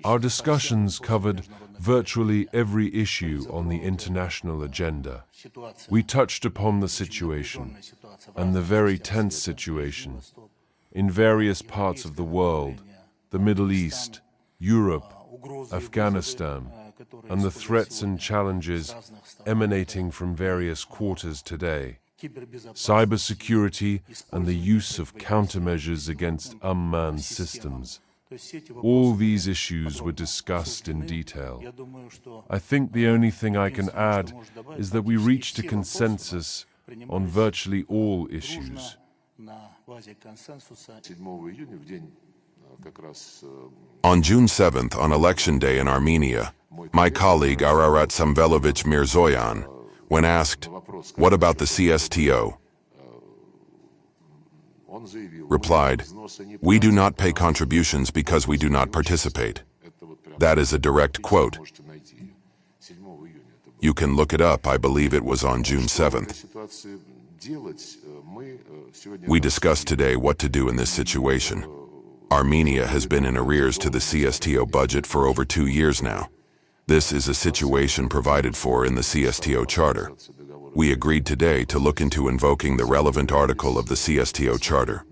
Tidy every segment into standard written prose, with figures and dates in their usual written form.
Our discussions covered virtually every issue on the international agenda. We touched upon the situation, and the very tense situation, in various parts of the world, the Middle East, Europe, Afghanistan, and the threats and challenges emanating from various quarters today, cybersecurity and the use of countermeasures against unmanned systems. All these issues were discussed in detail. I think the only thing I can add is that we reached a consensus on virtually all issues. On June 7th, on Election Day in Armenia, my colleague Ararat Samvelovich Mirzoyan, when asked, "What about the CSTO?" replied, "We do not pay contributions because we do not participate." That is a direct quote. You can look it up, I believe it was on June 7th. We discussed today what to do in this situation. Armenia has been in arrears to the CSTO budget for over 2 years now. This is a situation provided for in the CSTO Charter. We agreed today to look into invoking the relevant article of the CSTO Charter.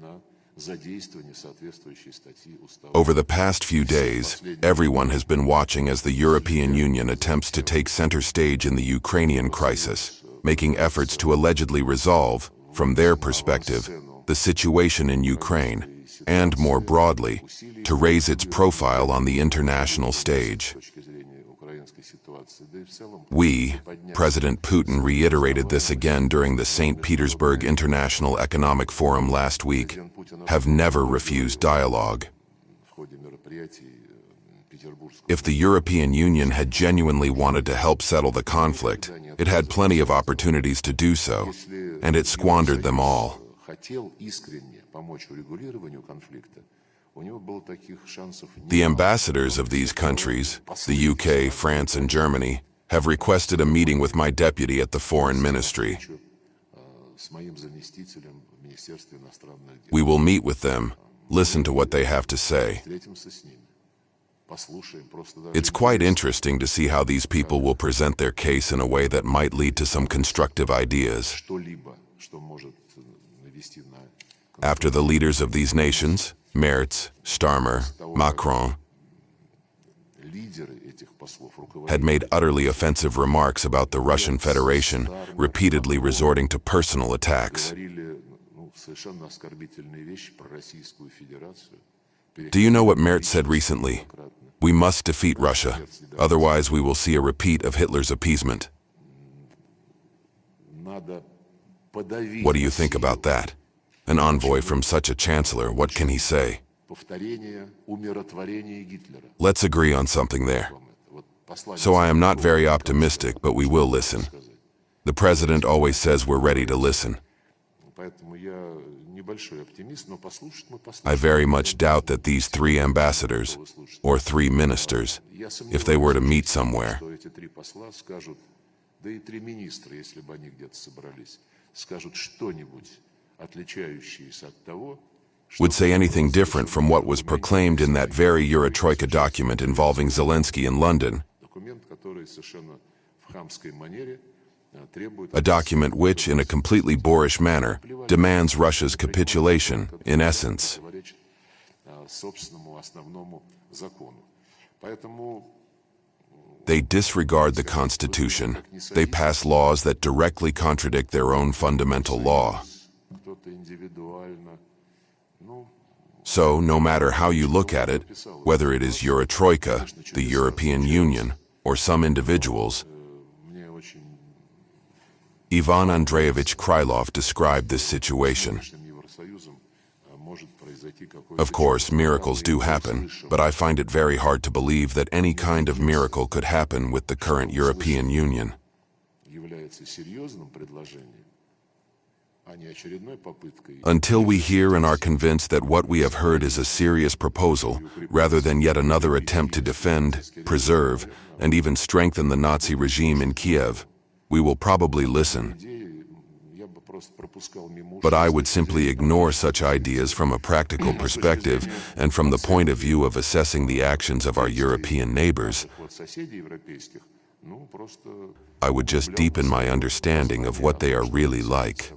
Over the past few days, everyone has been watching as the European Union attempts to take center stage in the Ukrainian crisis, making efforts to allegedly resolve, from their perspective, the situation in Ukraine, and more broadly, to raise its profile on the international stage. We, President Putin reiterated this again during the St. Petersburg International Economic Forum last week, have never refused dialogue. If the European Union had genuinely wanted to help settle the conflict, it had plenty of opportunities to do so, and it squandered them all. The ambassadors of these countries, the UK, France, and Germany, have requested a meeting with my deputy at the Foreign Ministry. We will meet with them, listen to what they have to say. It's quite interesting to see how these people will present their case in a way that might lead to some constructive ideas. After the leaders of these nations, Merz, Starmer, Macron, had made utterly offensive remarks about the Russian Federation, repeatedly resorting to personal attacks. Do you know what Merz said recently? "We must defeat Russia, otherwise we will see a repeat of Hitler's appeasement." What do you think about that? An envoy from such a chancellor, what can he say? Let's agree on something there. So I am not very optimistic, but we will listen. The president always says we're ready to listen. I very much doubt that these 3 ambassadors, or 3 ministers, if they were to meet somewhere, would say anything different from what was proclaimed in that very Eurotroika document involving Zelensky in London. A document which, in a completely boorish manner, demands Russia's capitulation, in essence. They disregard the Constitution. They pass laws that directly contradict their own fundamental law. So, no matter how you look at it, whether it is Eurotroika, the European Union, or some individuals, Ivan Andreevich Krylov described this situation. Of course, miracles do happen, but I find it very hard to believe that any kind of miracle could happen with the current European Union. Until we hear and are convinced that what we have heard is a serious proposal, rather than yet another attempt to defend, preserve, and even strengthen the Nazi regime in Kiev, we will probably listen. But I would simply ignore such ideas from a practical perspective and from the point of view of assessing the actions of our European neighbors. I would just deepen my understanding of what they are really like.